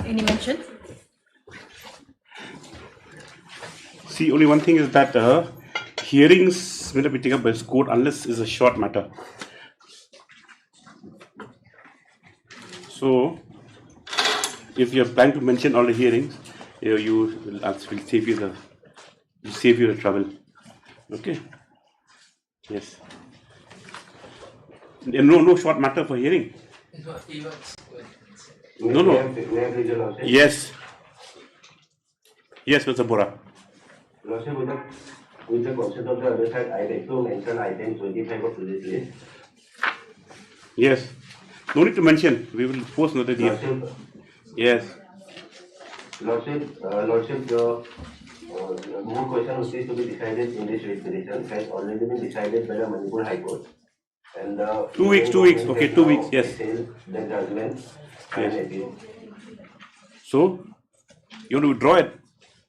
Any mention? See, only one thing is that hearings will not be taken up by this court unless it's a short matter. So, if you are planning to mention all the hearings, you will save you the trouble. Okay. Yes. No short matter for hearing. No. Yes. Yes, Mr. Bora. Lordship, with the consent of the other side, I like to mention item 25 of today's list. Yes. No need to mention. We will post another day. Yes. Lordship, more question which is to be decided in this petition has already been decided by the Manipur High Court. And 2 weeks. Okay, 2 weeks. Yes. The judgment. Yes. So, you want to withdraw it?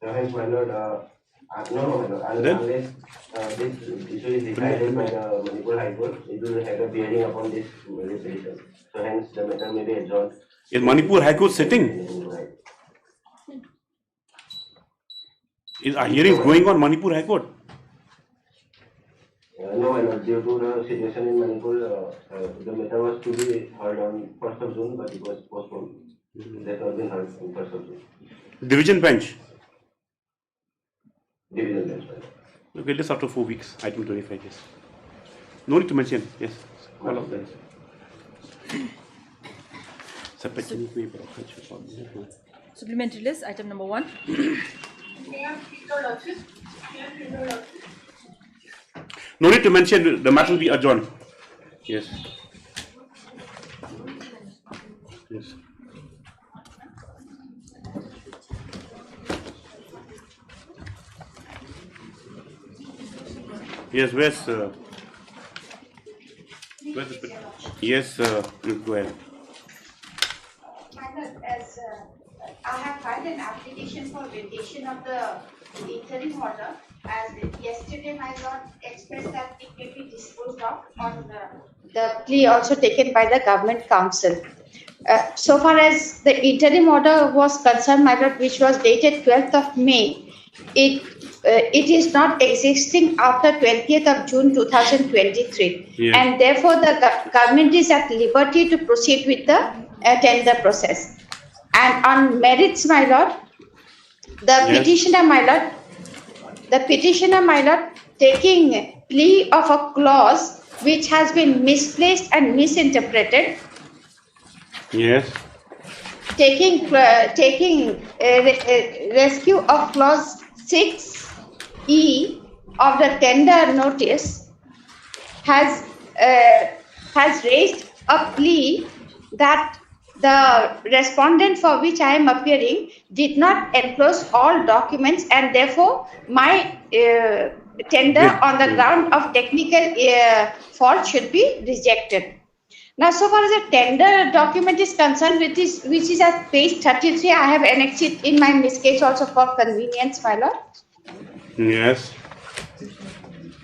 Hence, my lord, no, unless this issue is decided by the Manipur High Court, it will have a bearing upon this petition. So, hence, the matter may be adjourned. Is Manipur High Court sitting? Is our hearings going on Manipur High Court? No, my lord, due to the situation in Manipur, the matter was to be heard on 1st of June, but it was postponed. That has been heard on 1st of June. Division bench. Division bench. Okay, just after 4 weeks, item 25, yes. No need to mention, yes. All of them. Supplementary list, item number 1. No need to mention, the matter will be adjourned. Yes. Yes. Yes, where's the yes, go ahead. As I have filed an application for vacation of the interim order, as yesterday my lord expressed that it may be disposed of on the plea also taken by the government council. So far as the interim order was concerned, my lord, which was dated 12th of May, it is not existing after 20th of June 2023. Yeah. And therefore the government is at liberty to proceed with the tender process. And on merits, my lord, the petitioner, my lord, taking plea of a clause which has been misplaced and misinterpreted. Yes. Taking rescue of clause 6E of the tender notice has raised a plea that the respondent for which I am appearing did not enclose all documents, and therefore my tender on the ground of technical fault should be rejected. Now, so far as the tender document is concerned, which is at page 33, I have annexed it in my miscase also for convenience, my lord. Yes.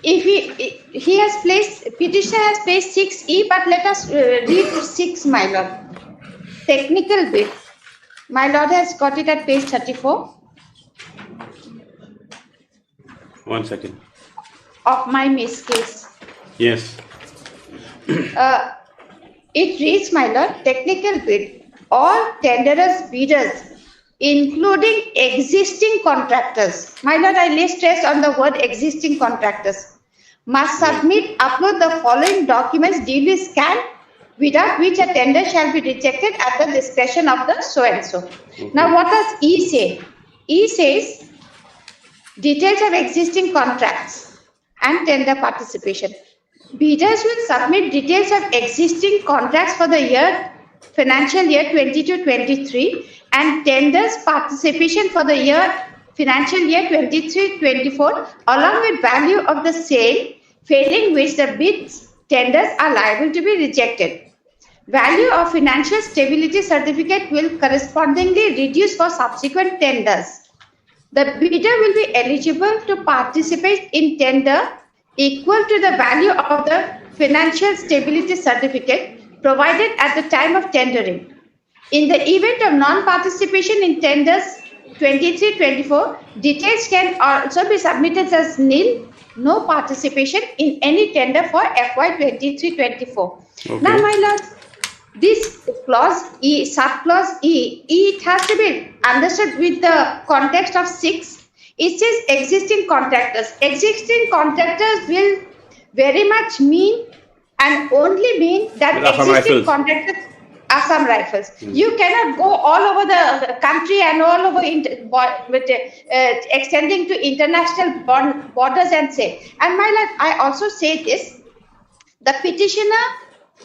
If he has placed, petitioner has placed 6E, but let us read 6, my lord. Technical bit. My lord has got it at page 34. 1 second. Of my miscase. Yes. It reads, my lord, technical bid. All tenderers, bidders, including existing contractors. My lord, I lay stress on the word existing contractors. Must submit, upload the following documents duly scanned, without which a tender shall be rejected at the discretion of the so-and-so. Okay. Now, what does E say? E says, details of existing contracts and tender participation. Bidders will submit details of existing contracts for the financial year 22-23 and tenders participation for the financial year 23-24 along with value of the sale, failing which the bids tenders are liable to be rejected. Value of financial stability certificate will correspondingly reduce for subsequent tenders. The bidder will be eligible to participate in tender equal to the value of the financial stability certificate provided at the time of tendering. In the event of non-participation in tenders 23-24, details can also be submitted as nil, no participation in any tender for FY 23-24. Okay. Now, my lords, this clause E, subclause E, it has to be understood with the context of 6. It says existing contractors. Existing contractors will very much mean and only mean that existing contractors. Assam Rifles. You cannot go all over the country and all over extending to international borders and say. And my lord, I also say this: the petitioner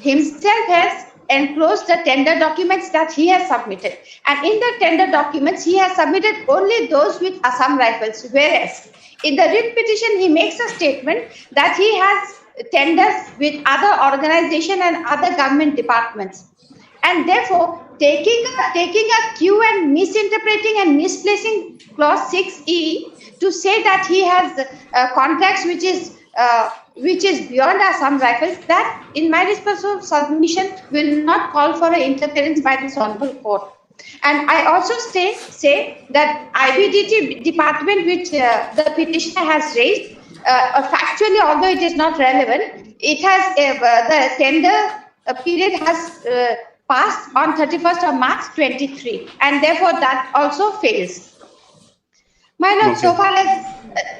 himself has enclosed the tender documents that he has submitted, and in the tender documents he has submitted only those with Assam Rifles. Whereas in the writ petition he makes a statement that he has tenders with other organizations and other government departments. And therefore, taking a cue and misinterpreting and misplacing clause 6E to say that he has contracts which is beyond Assam Rifles, that in my responsible submission will not call for an interference by this honorable court. And I also say that IBDT department which the petitioner has raised, factually, although it is not relevant, it has the tender period has passed on 31st of March 23, and therefore that also fails. My lord, so far as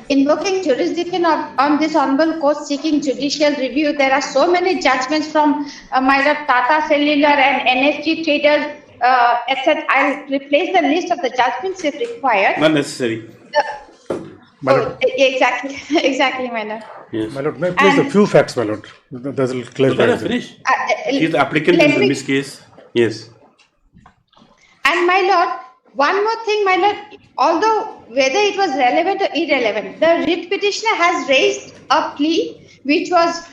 invoking jurisdiction on this honorable court seeking judicial review, there are so many judgments from my lord Tata Cellular and NSG traders, etc. I'll replace the list of the judgments if required. Not necessary. Exactly, my lord. Yes. My lord, may I please a few facts, my lord? That will clarify. Let us finish. He is the applicant in this case. Yes. And my lord, one more thing, my lord, although whether it was relevant or irrelevant, the writ petitioner has raised a plea which was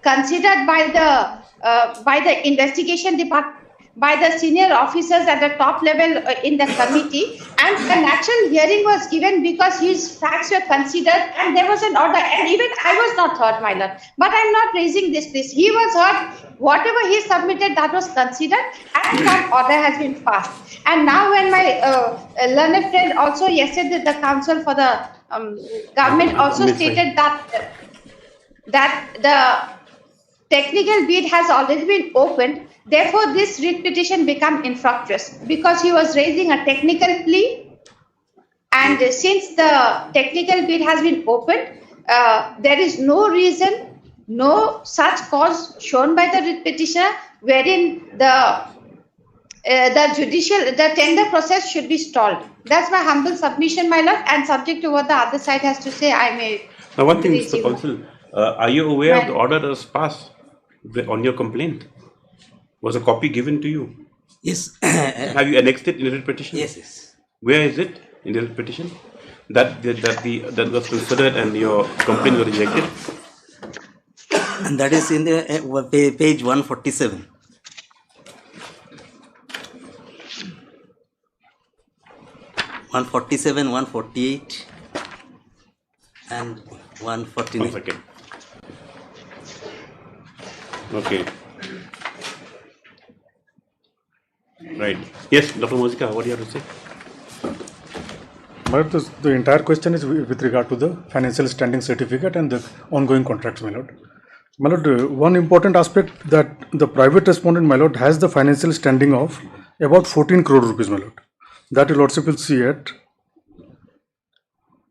considered by the investigation department, by the senior officers at the top level in the committee, and an actual hearing was given because his facts were considered and there was an order, and even I was not heard, my lord. But I'm not raising this. He was heard, whatever he submitted, that was considered, and some order has been passed. And now when my learned friend also yesterday, the counsel for the government also stated that the technical bid has already been opened. Therefore, this writ petition become infructuous because he was raising a technical plea, and since the technical bid has been opened, there is no reason, no such cause shown by the writ petitioner wherein the tender process should be stalled. That's my humble submission, my lord, and subject to what the other side has to say, I may. Now, one thing, Mr. Counsel, are you aware of the order that was passed on your complaint? Was a copy given to you? Yes. Have you annexed it in the writ petition? Yes, yes. Where is it in the writ petition? That was considered and your complaint was rejected? And that is in the page 147. (147), 148, and 149. 1 second. Okay. Right. Yes, Dr. Mosika, what do you have to say? My lord, the entire question is with regard to the financial standing certificate and the ongoing contracts, my lord. My lord, one important aspect that the private respondent, my lord, has the financial standing of about 14 crore rupees, my lord. That your lordship will see it.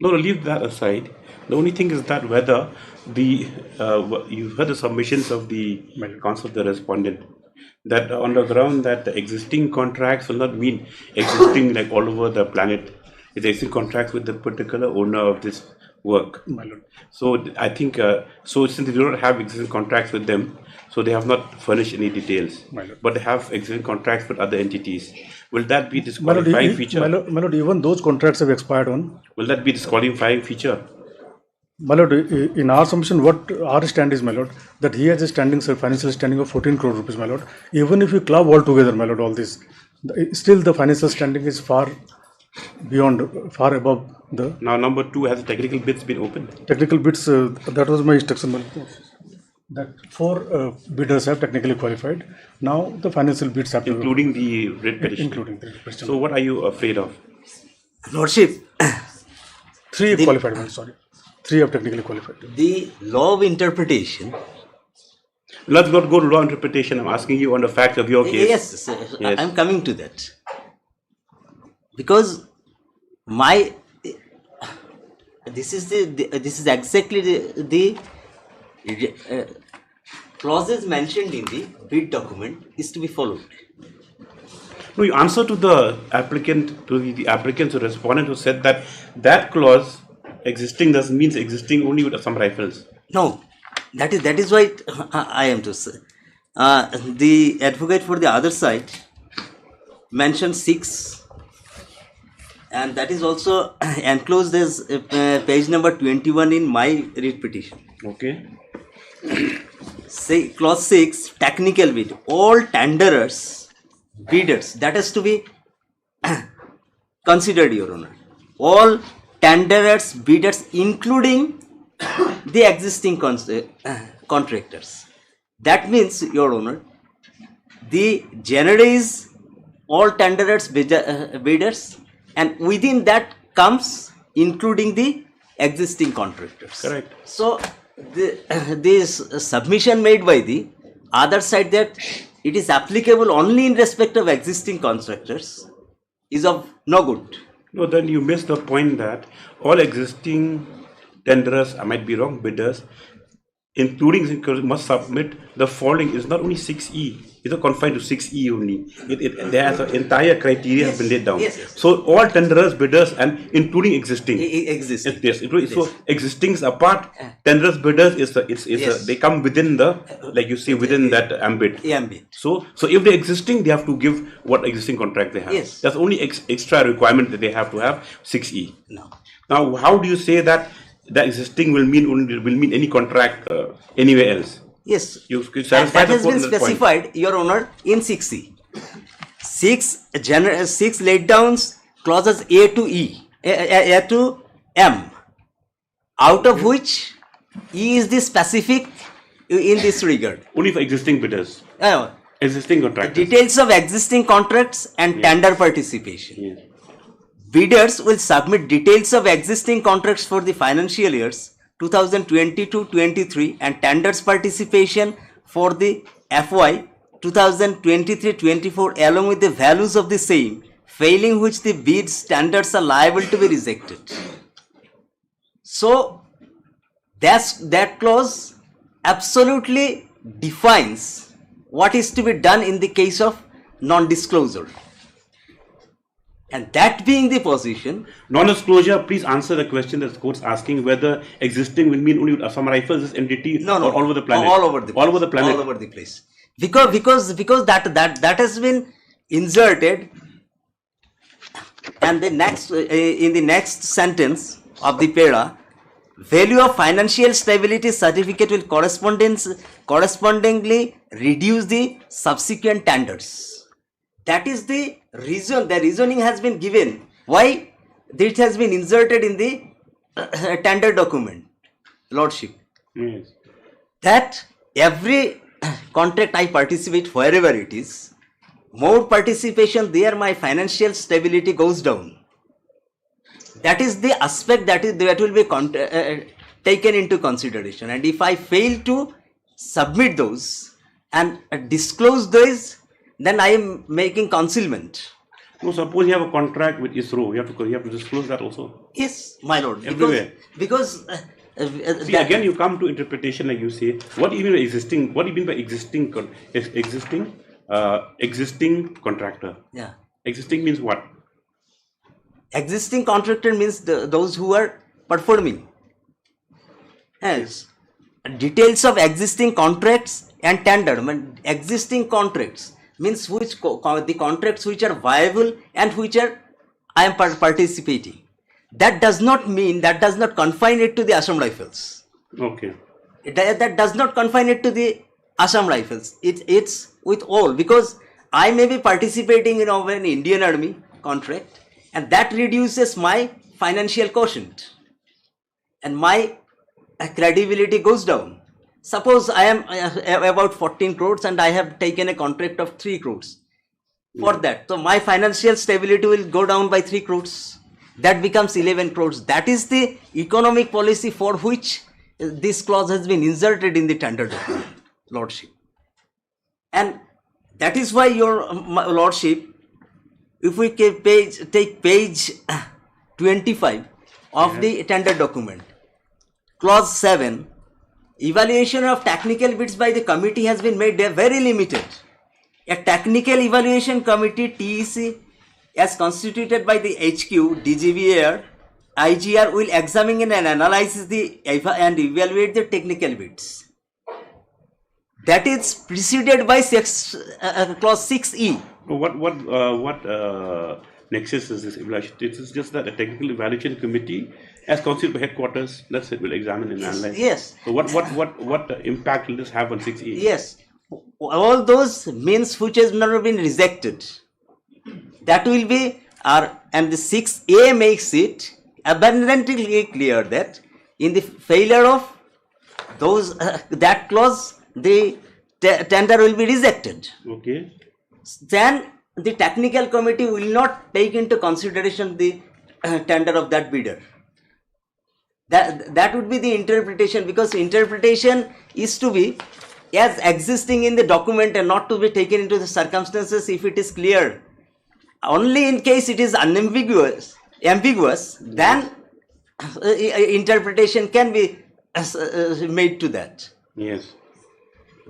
No, leave that aside. The only thing is that whether you've heard the submissions of the counsel of the respondent, that on the ground that the existing contracts will not mean existing like all over the planet. It's existing contracts with the particular owner of this work. My lord. So I think, since they do not have existing contracts with them, so they have not furnished any details, but they have existing contracts with other entities. Will that be disqualifying feature? My lord, even those contracts have expired on. Will that be disqualifying feature? My lord, in our assumption, what our stand is, my lord, that he has a standing, financial standing of 14 crore rupees, my lord. Even if you club all together, my lord, all this, still the financial standing is far beyond, far above the. Now, number 2, has the technical bids been opened? Technical bids, that was my instruction, my lord. that 4 bidders have technically qualified. Now the financial bids have to including the writ petition. including the question. So what are you afraid of? Lordship, 3 qualified ones, sorry. 3 have technically qualified. the law of interpretation. Let's not go to law interpretation. I'm asking you on the facts of your case. Yes, Yes. I'm coming to that. Because this is exactly the clauses mentioned in the bid document is to be followed. No, you answer to the applicant, to the applicant, to respondent who said that that clause existing doesn't mean existing only with some rifles. No, that is why I am to say. The advocate for the other side mentioned 6, and that is also enclosed as page number 21 in my writ petition. Okay. Say clause 6, technical bid. All tenderers, bidders, that has to be considered, Your Honor. All tenderers, bidders, including the existing contractors. That means, Your Honor, the genre is all tenderers, bidders, and within that comes including the existing contractors. Correct. So this submission made by the other side that it is applicable only in respect of existing contractors is of no good. No, then you miss the point that all existing tenderers, I might be wrong, bidders, including must submit the following. Is not only 6E, it's not confined to 6E only. There has an entire criteria has been laid down. Yes. So all tenderers, bidders, and including existing. Existing. Yes. So existings apart, tenderers, bidders Yes. they come within the, like you say, within that ambit. Ambit. So if they're existing, they have to give what existing contract they have. Yes. That's only extra requirement that they have to have 6E. No. Now, how do you say that the existing will mean any contract anywhere else? Yes. You could And satisfy that the has been court on that point. specified, Your Honor, in 6C. 6 laid downs clauses A to E, A to M, out of which E is the specific in this regard. Only for existing bidders, existing contractors. Details of existing contracts and tender participation. Yes. Bidders will submit details of existing contracts for the financial years 2022-23 and tenders participation for the FY 2023-24 along with the values of the same, failing which the bid standards are liable to be rejected. So that clause absolutely defines what is to be done in the case of non-disclosure. And that being the position, Non-disclosure, please answer the question that the court's asking whether existing will mean only Assam Rifles, this entity, no, or all over the planet. all over the place, all over the planet. all over the place. Because that has been inserted, and the next in the next sentence of the para, value of financial stability certificate will correspondingly reduce the subsequent tenders. That is the reason. The reasoning has been given why this has been inserted in the tender document, Lordship. Yes. That every contract I participate, wherever it is, more participation there, my financial stability goes down. That is the aspect that will be taken into consideration. And if I fail to submit those and disclose those, then I am making concealment. No, suppose you have a contract with ISRO, you have to disclose that also. Yes, my lord. Everywhere. Because See, again, you come to interpretation, like you say. What do you mean by existing? What do you mean by existing contractor? Yeah. Existing means what? Existing contractor means those who are performing. Yes. Details of existing contracts and tender. Existing contracts means the contracts which are viable and which I am participating. That does not confine it to the Assam Rifles. Okay. That does not confine it to the Assam Rifles. It's with all, because I may be participating in an Indian Army contract, and that reduces my financial quotient, and my credibility goes down. Suppose I am about 14 crores and I have taken a contract of 3 crores for that. So my financial stability will go down by 3 crores. That becomes 11 crores. That is the economic policy for which this clause has been inserted in the tender document, Lordship. And that is why, your Lordship, if we take page 25 of the tender document, clause 7, evaluation of technical bids by the committee has been made very limited. A technical evaluation committee, TEC, as constituted by the HQ, DGBR, IGR, will examine and analyze and evaluate the technical bids. That is preceded by clause 6E. What nexus is this evaluation? This is just that a technical evaluation committee, as constituted by headquarters, that's it, will examine and analyze. Yes. So what impact will this have on 6E? Yes. All those means which has never been rejected, that will be and the 6A makes it abundantly clear that in the failure of those that clause, the tender will be rejected. Okay. Then the technical committee will not take into consideration the tender of that bidder. That would be the interpretation, because interpretation is to be as existing in the document and not to be taken into the circumstances if it is clear. Only in case it is ambiguous, then interpretation can be made to that. Yes.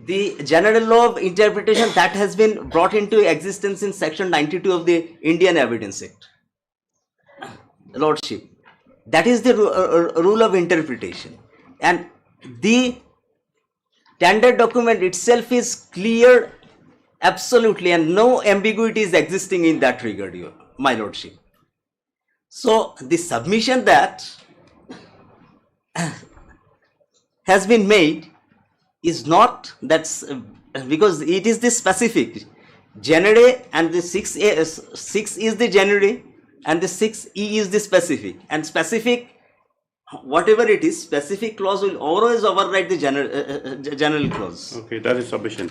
The general law of interpretation that has been brought into existence in section 92 of the Indian Evidence Act, Lordship. That is the rule of interpretation, and the tender document itself is clear absolutely, and no ambiguity is existing in that regard, my Lordship. So the submission that has been made is not, that's because it is the specific generic, and the 6 is the generic and the 6E is the specific, and specific, whatever it is, specific clause will always override the general clause. Okay, that is submission.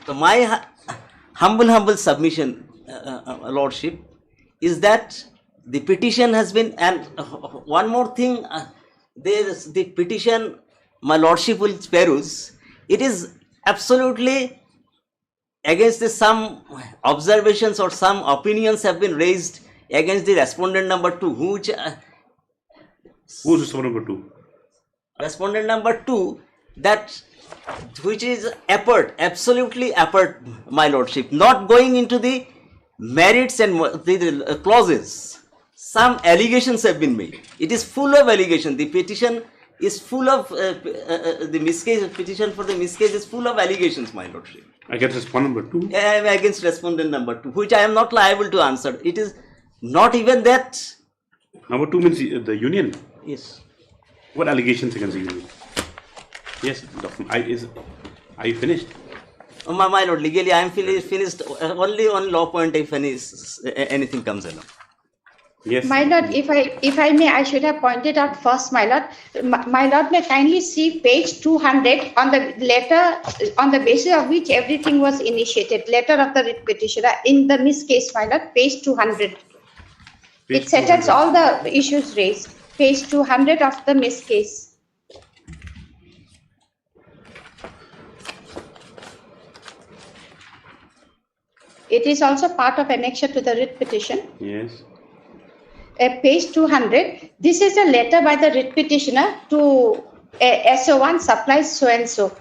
So my humble submission, Lordship, is that the petition has been, and one more thing, there is the petition, my Lordship will peruse. It is absolutely against some observations or some opinions have been raised against the respondent number 2, which Who's respondent number 2? Respondent number 2, that which is apart, absolutely apart, my Lordship, not going into the merits and the clauses. Some allegations have been made. It is full of allegations. The petition is full of the miscase. Petition for the miscase is full of allegations, my Lordship. Against respondent number 2? Against respondent number 2, which I am not liable to answer. It is not even that. Number 2 means the union. Yes. What allegations against the union? Yes, are you finished? My Lord, legally I am finished. Only on law point if anything comes along. Yes. My Lord, if I may, I should have pointed out first, my Lord. My Lord, may kindly see page 200 on the letter on the basis of which everything was initiated. Letter of the writ petitioner in the miscase, my Lord, page 200. It settles all the issues raised. Page 200 of the miscase. It is also part of annexure to the writ petition. Yes. Page 200, this is a letter by the writ petitioner to SO1 supplies so and so.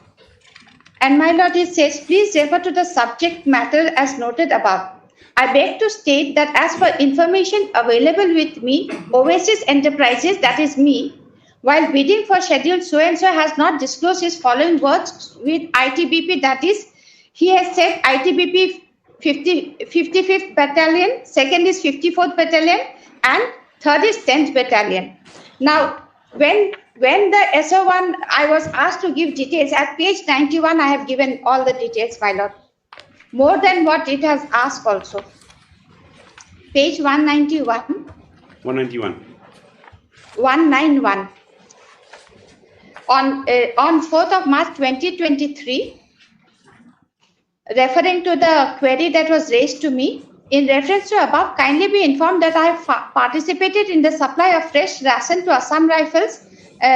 And my Lord, it says, please refer to the subject matter as noted above. I beg to state that as per information available with me, Oasis Enterprises, that is me, while bidding for schedule so and so has not disclosed his following words with ITBP, that is, he has said ITBP 55th Battalion, second is 54th Battalion, and third is 10th Battalion. Now, when the SO1, I was asked to give details, at page 91, I have given all the details, my Lord. More than what it has asked also. Page 191. 191. 191. On 4th of March 2023, referring to the query that was raised to me, in reference to above, kindly be informed that I have participated in the supply of fresh ration to Assam Rifles,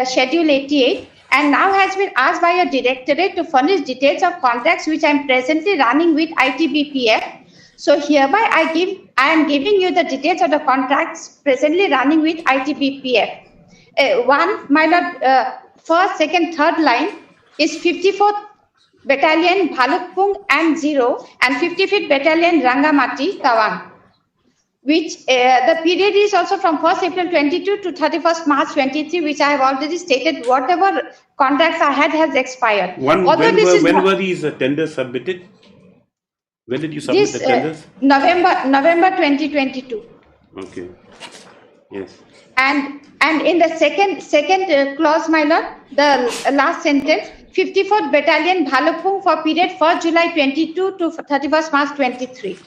Schedule 88, and now has been asked by your directorate to furnish details of contracts which I am presently running with ITBPF. So hereby I am giving you the details of the contracts presently running with ITBPF. One, my lord, first, second, third line is 54th Battalion Bhalukpung and 0 and 55th Battalion Rangamati, Tawang, which the period is also from 1st April 22 to 31st March 23, which I have already stated. Whatever contracts I had has expired. When were these tenders submitted? When did you submit the tenders? November 2022. Okay. Yes. And in the second clause, my lord, the last sentence, 54th Battalion Bhalukpung for period 1st July 22 to 31st March 23.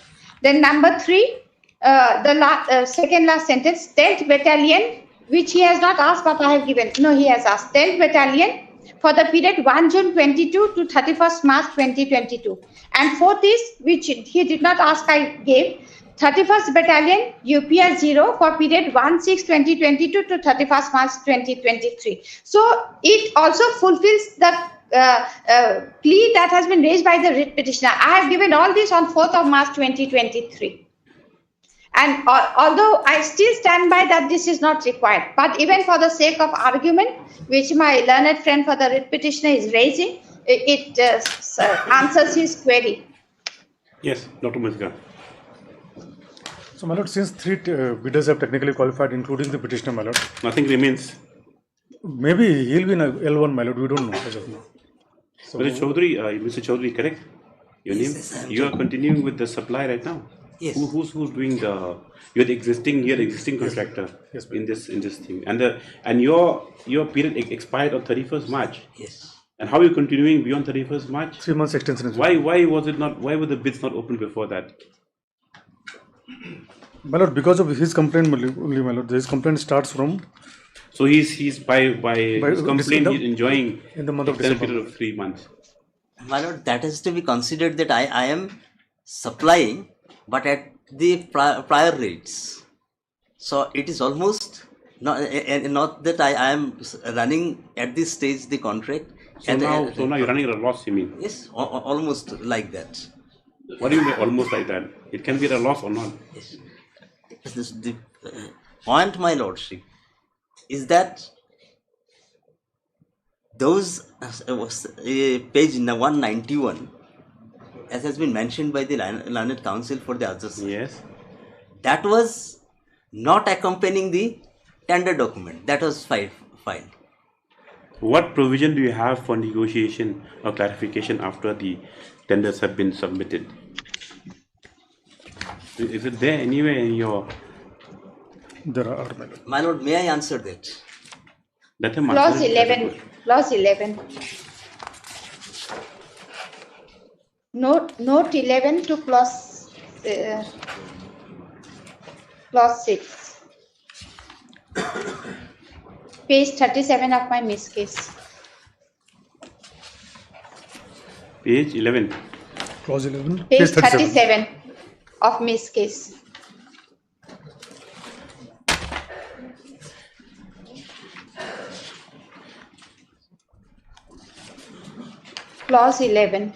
Then number 3, the second last sentence, 10th Battalion, which he has not asked, but I have given. No, he has asked. 10th Battalion for the period 1 June 22 to 31st March 2022. And 4th is, which he did not ask, I gave, 31st Battalion UPR 0 for period 1/6/2022 to 31st March 2023. So it also fulfills the plea that has been raised by the writ petitioner. I have given all this on 4th of March 2023. And although I still stand by that this is not required, but even for the sake of argument, which my learned friend for the writ petitioner is raising, it answers his query. Yes, Dr. Mizga. So, my lord, since 3 bidders have technically qualified, including the petitioner, my lord, Nothing remains. maybe he'll be in L1, my lord. We don't know as of now. So, Mr. Chaudhary, correct? Your name? Yes, You are continuing with the supply right now. Yes. Who's doing you're the existing contractor Yes, in this thing, and your period expired on 31st March. Yes. And how are you continuing beyond 31st March? 3 months extension is Why were the bids not open before that? My lord, because of his complaint only, my lord. His complaint starts from. So he's by his complaint he's enjoying in the month of extended December. period of 3 months. My lord, that has to be considered that I am supplying, but at the prior rates. So it is almost not that I am running at this stage the contract. So now you're running at a loss, you mean? Yes, almost like that. What do you mean almost like that? It can be at a loss or not. Yes. The point, my lordship, is that those page 191, as has been mentioned by the learned counsel for the adjustment, Yes. that was not accompanying the tender document that was filed. What provision do you have for negotiation or clarification after the tenders have been submitted? Is it there anywhere in your... There are, my lord. My lord, may I answer that? Let him Clause answer it. 11. Clause 11. Note 11 to clause 6. Page 37 of my miss case. Page 11. Clause 11. Page 37 of miss case. Clause 11.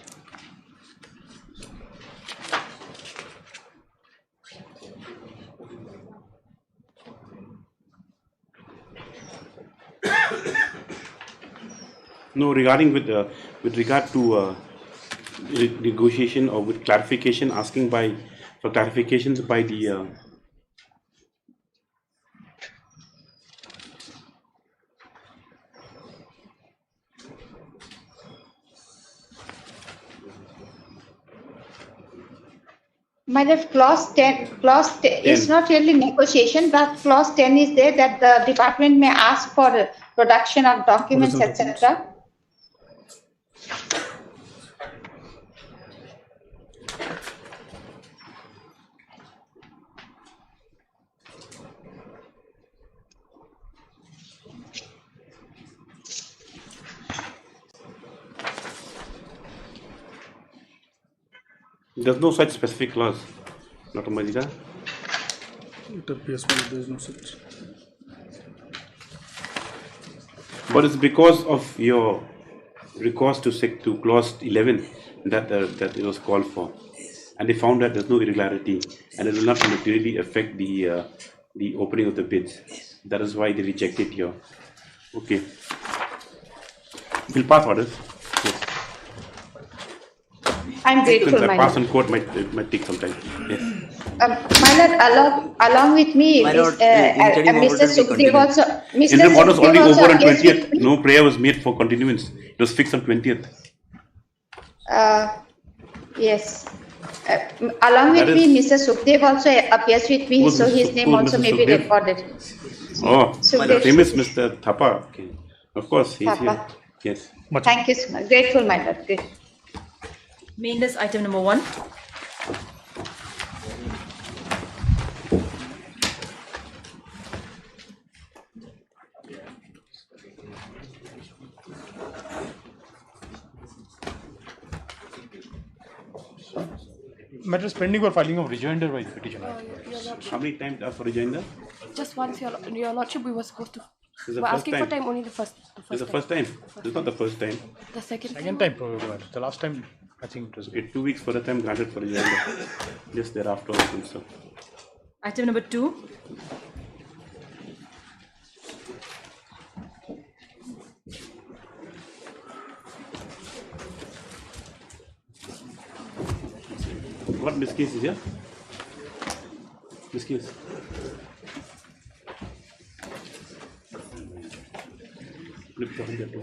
No, regarding with regard to negotiation or with clarification, asking for clarifications by the My lord, clause 10 is not really negotiation, but clause 10 is there that the department may ask for production of documents, etc. There's no such specific clause, Dr. Majida. It appears well, there is no such. But it's because of your recourse to clause 11 that that it was called for, and they found that there's no irregularity and it will not materially affect the opening of the bids. That is why they rejected your. Okay. We'll pass orders. Yes. I'm grateful, Since I my pass lord. on court might take some time. Yes. My lord, along with me, My lord, Mr. interim order will be Sukhdev continued. also. Mr. Interim order was Sukhdev already also over on appears with 20th. me. No prayer was made for continuance. It was fixed on 20th. Yes. Along with That me, is- Mr. Sukhdev also appears with me, Who's so Mr. his Suk- name who's also Mr. may be Sukhdev? recorded. Oh, Sukhdev, the famous Sukhdev. Mr. Thapa. Okay. Of course, he's here. Thapa. Yes. Thank you so much. Grateful, my lord. Grateful. Main list item number 1. Matter is pending for filing of rejoinder by the petitioner. How many times asked for rejoinder? Just once, your lordship, we were supposed to. This is the We're first asking time. for time only the first. This is the first time. This is not the first time. The second. Second time probably, madam. The last time I think it was. Okay, 2 weeks for the time granted for rejoinder. Just thereafter also. Item number 2. What miscase is here? Miscase. Flip the 102.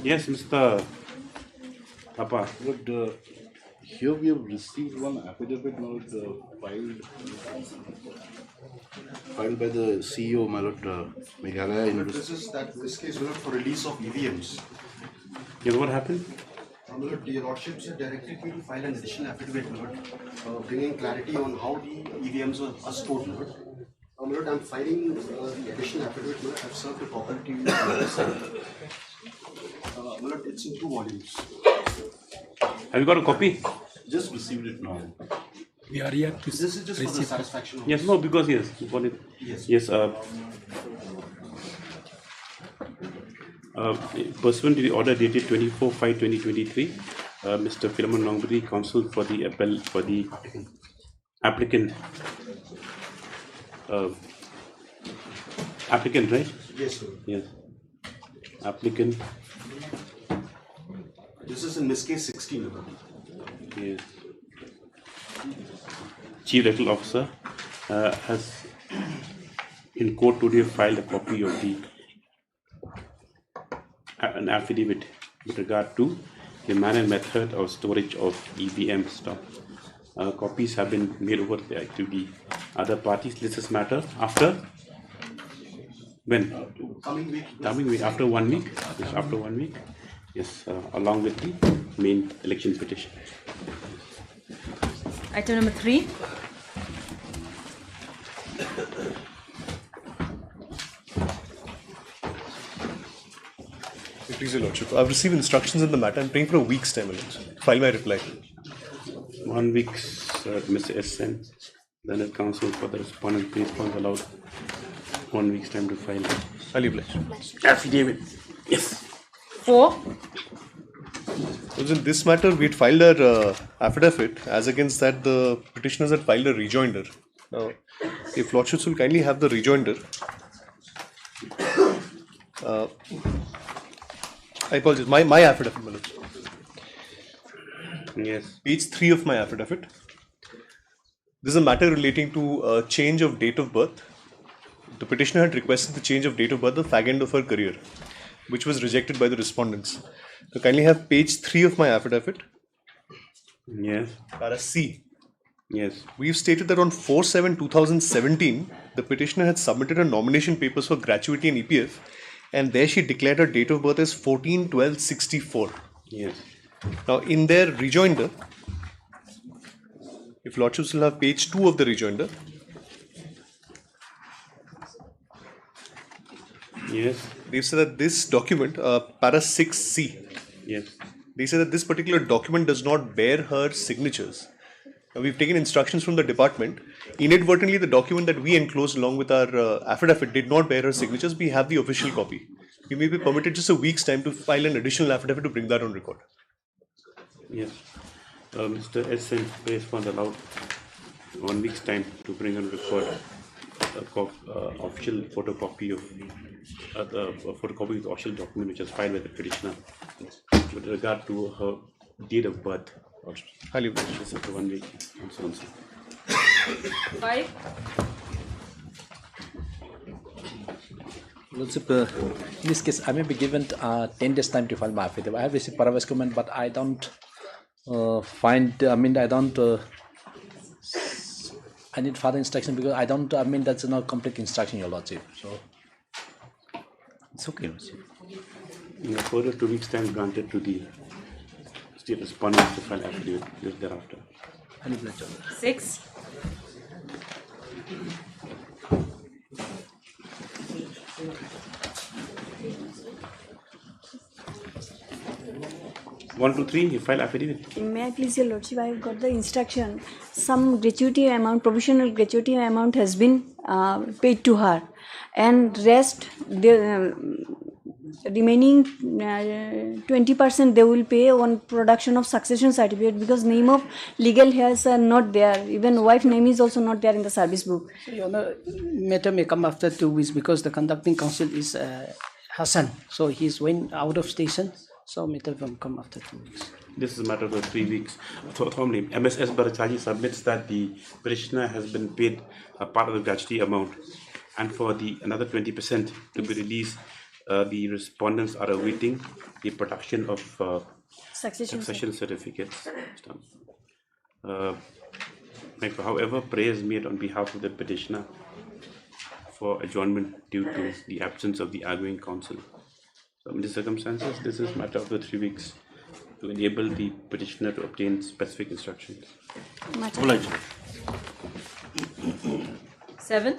Yes, Mr. Papa. But here we have received one affidavit now filed by the CEO, my lord, Meghalaya University. This case was for release of EVMs. Yes, what happened? My lord, your lordship said directed me to file an additional affidavit, my lord, bringing clarity on how the EVMs are stored, my lord. My lord, I'm filing the additional affidavit, my lord. I've served a copy to you. My lord, it's in 2 volumes. Have you got a copy? Just received it now. We are here to. This is just for the satisfaction of. Yes, no, because yes, you got it. Yes. Yes, pursuant to the order dated 24/5/2023, Mr. Philemon Longbody, counsel for the applicant, applicant, right? Yes, sir. Yes, applicant. This is in Miss Case 16, my lord. Yes. Chief Electoral Officer has in court today filed a copy of an affidavit with regard to the manner and method of storage of EVM stock. Copies have been made over to the other parties. This is matter after when? Coming week, after 1 week. Yes, after 1 week. Yes, along with the main election petition. Item number 3. Please, Your Lordship. I've received instructions in the matter. I'm praying for a week's time. File my reply. 1 week's Mr. S.N. Then the counsel for the respondent, please allowed 1 week's time to file I'll oblige. affidavit. Yes. 4. Because in this matter, we had filed our affidavit. As against that, the petitioners had filed a rejoinder. Now, if Lordships will kindly have the rejoinder. I apologize. My affidavit, my lord. Yes. Page 3 of my affidavit. This is a matter relating to a change of date of birth. The petitioner had requested the change of date of birth, the fag end of her career, which was rejected by the respondents. So kindly have page 3 of my affidavit. Yes. Para C. Yes. We've stated that on 4/7/2017, the petitioner had submitted her nomination papers for gratuity and EPF, and there she declared her date of birth as 14/12/64. Yes. Now, in their rejoinder, if Lordships will have page 2 of the rejoinder, Yes. they've said that this document, para 6C, Yes. they say that this particular document does not bear her signatures. Now, we've taken instructions from the department. Inadvertently, the document that we enclosed along with our affidavit did not bear her signatures. We have the official copy. We may be permitted just a week's time to file an additional affidavit to bring that on record. Yes. Mr. S. and Grace Fund allowed 1 week's time to bring on record official photocopy of the photocopy of the official document which was filed by the petitioner with regard to her date of birth. Highly Just after 1 week and so on. 5. Lordship, in this case, I may be given 10 days time to file my affidavit. I have received Paravas comment, but I don't I need further instruction because that's not complete instruction, Your Lordship. So, it's okay, Lordship. Yeah, further 2 weeks time granted to the state respondents to file affidavit just thereafter. 6. One, two, three. You file affidavit. May I please, Your Lordship, I have got the instruction. Some gratuity amount, provisional gratuity amount has been paid to her, and rest the remaining 20% they will pay on production of succession certificate, because name of legal heirs are not there. Even wife name is also not there in the service book. So, Your Honor, matter may come after 2 weeks because the conducting counsel is Hassan. So he's going out of station. So matter will come after 2 weeks. This is a matter of 3 weeks. Formally, MSS Barachaji submits that the petitioner has been paid a part of the gratuity amount, and for the another 20% to be released, the respondents are awaiting the production of succession certificates. However, prayer is made on behalf of the petitioner for adjournment due to the absence of the arguing counsel. So in these circumstances, this is a matter of the 3 weeks to enable the petitioner to obtain specific instructions. 7.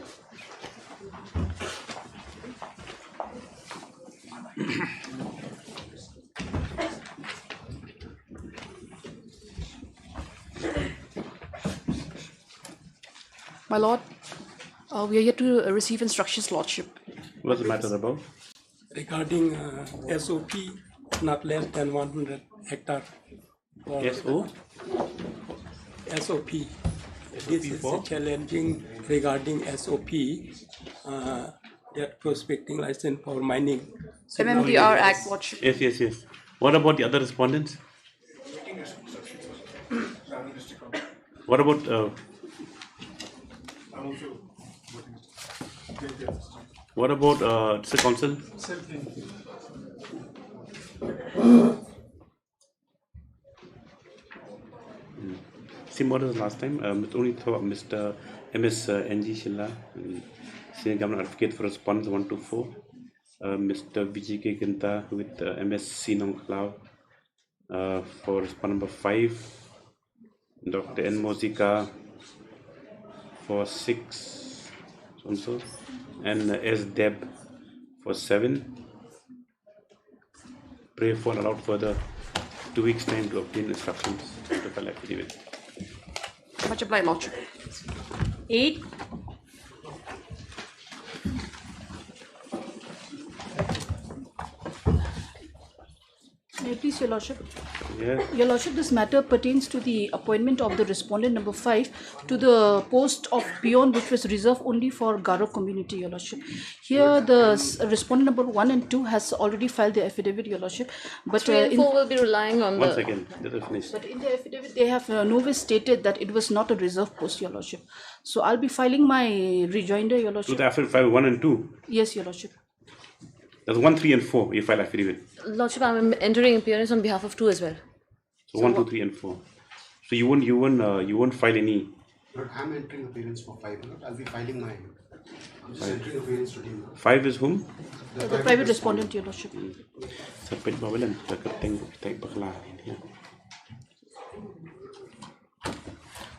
My lord, we are here to receive instructions, Lordship. What's the matter about? Regarding SOP, not less than 100 hectare. SO? SOP. This is challenging regarding SOP, that prospecting license for mining. So MMDR Act, Lordship. Yes. What about the other respondents? What about the council? Same order as last time. Only Mr. MS NG Shilla, Senior Government Advocate for Respondents 1 to 4. Mr. VGK Ginta with MS Sinong Kalau for respondent number 5. Dr. N. Mozika for 6 also, and S. Deb for 7. Pray for allowed further 2 weeks time to obtain instructions to file affidavit. Much obliged, Lordship. 8. May I please, Your Lordship? Yes. Your Lordship, this matter pertains to the appointment of the respondent number 5 to the post of peon, which was reserved only for Garo community, Your Lordship. Here, the respondent number 1 and 2 has already filed the affidavit, Your Lordship. But 3 and 4 will be relying on One second, let us finish. But in the affidavit, they have nowhere stated that it was not a reserved post, Your Lordship. So I'll be filing my rejoinder, Your To Lordship. the affidavit file 1 and 2. Yes, Your Lordship. That's 1, 3, and 4. You file affidavit. Lordship, I'm entering appearance on behalf of 2 as well. So 1, 2, 3, and 4. So you won't file any. But I'm entering appearance for 5 minutes. I'll be filing my. I'm just entering appearance today. 5 is whom? The private respondent, Your Lordship. Sapit bawalan takateng bakla ini.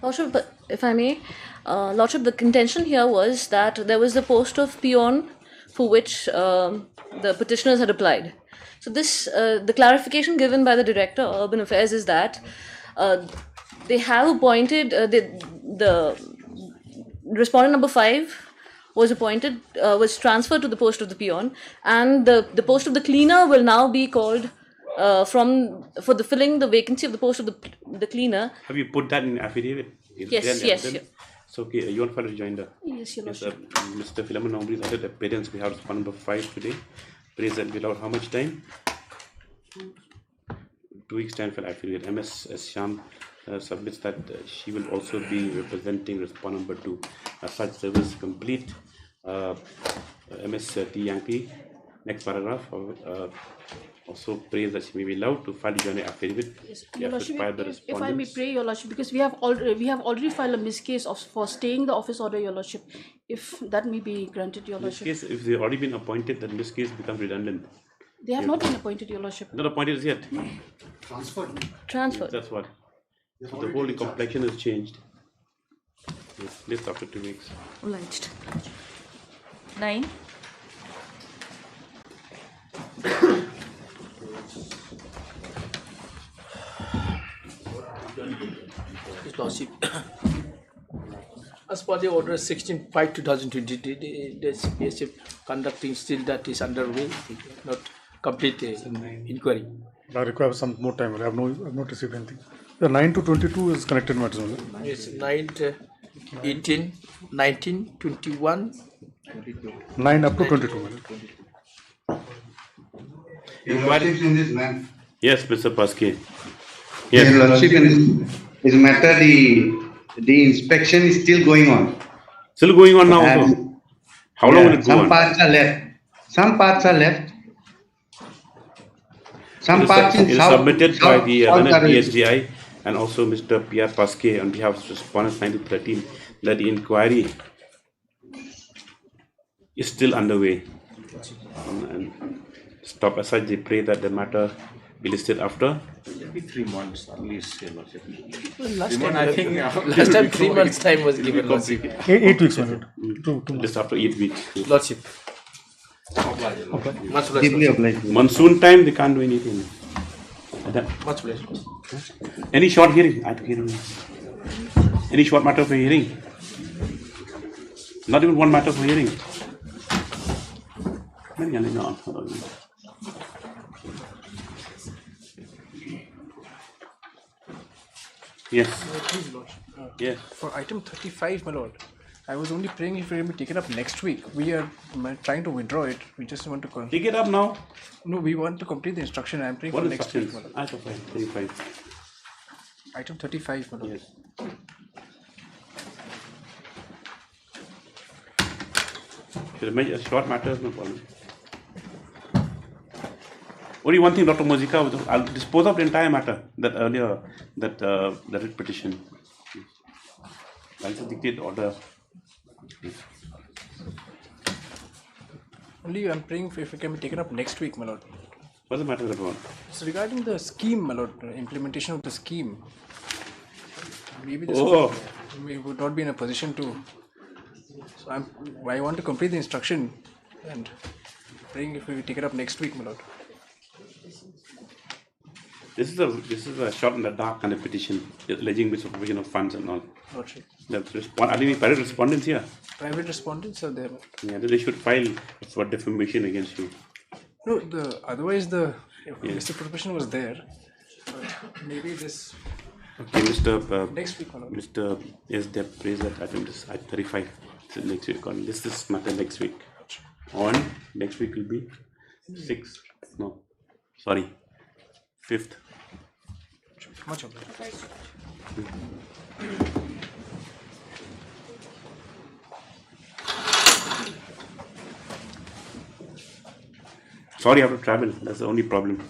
Lordship, but if I may, Lordship, the contention here was that there was the post of peon for which the petitioners had applied. So this, the clarification given by the Director of Urban Affairs is that they have appointed, the respondent number 5 was appointed, was transferred to the post of the peon, and the post of the cleaner will now be called for the filling the vacancy of the post of the cleaner. Have you put that in affidavit? Yes, yes. Yeah. So okay, you want for a rejoinder? Yes, Your Lordship. Mr. Philemon Nombri's added appearance. We have respondent number 5 today. Praise that without how much time? 2 weeks time for affidavit. MS Sham submits that she will also be representing respondent number 2. Such service complete. MS T Yankee. Next paragraph. Also praise that she may be allowed to file joint affidavit. Yes, Your Lordship, if I may pray, Your Lordship, because we have already filed a miscase for staying the office order, Your Lordship. If that may be granted, Your Lordship. In this case, if they've already been appointed, then this case becomes redundant. They have not been appointed, Your Lordship. Not appointed as yet. Transferred. Transferred. That's what. So the whole complexion has changed. Yes, list after 2 weeks. Obliged. 9. His Lordship, as per the order 16/5/2020, the CPSF conducting still that is underway, not complete inquiry. I require some more time. I have not received anything. The 9 to 22 is connected matters only. Yes, 9, 18, 19, 21, 9 up to 22. Your Lordship, in this matter. Yes, Mr. Paske. Yes. Your Lordship, in this matter, the inspection is still going on. Still going on now. Also. How long will it go on? Some parts are left. Some parts are left. Some parts in it is south, submitted by the south PSGI and also Mr. P.R. Paske on behalf of respondents 9 to 13 that the inquiry is still underway. And stop aside, they pray that the matter be listed after. It'll be 3 months at least. Last time, I think, last time 3 months time was given. 8 weeks, my lord. Just after 8 weeks. Lordship. Much monsoon time, they can't do anything. Much pleasure. Any short hearing? Any short matter for hearing? Not even one matter for hearing. Yes. Please, Lord. Yes. For item 35, my lord, I was only praying if it will be taken up next week. We are trying to withdraw it. We just want to take it up now. No, we want to complete the instruction. I am praying what for next week, my lord. Item 35. Item 35, my lord. Yes. Should I make a short matter? No problem. Only one thing, Dr. Mozika, I'll dispose of the entire matter that earlier, that writ petition. I'll just dictate the order. Only I am praying if it can be taken up next week, my lord. What's the matter about? It's regarding the scheme, my lord, implementation of the scheme. Maybe this we would not be in a position to. So I want to complete the instruction and praying if we take it up next week, my lord. This is a shot in the dark kind of petition, alleging misappropriation of funds and all. Okay. That's are there any private respondents here? Private respondents are there. Yeah, they should file for defamation against you. No, otherwise the misappropriation was there. But maybe this. Okay, Mr. Next week, Mr. Yes, they praise that item is at 35. So next week on this matter next week. On next week will be 6th. No, sorry, 5th. Much obliged. Sorry, I have to travel. That's the only problem.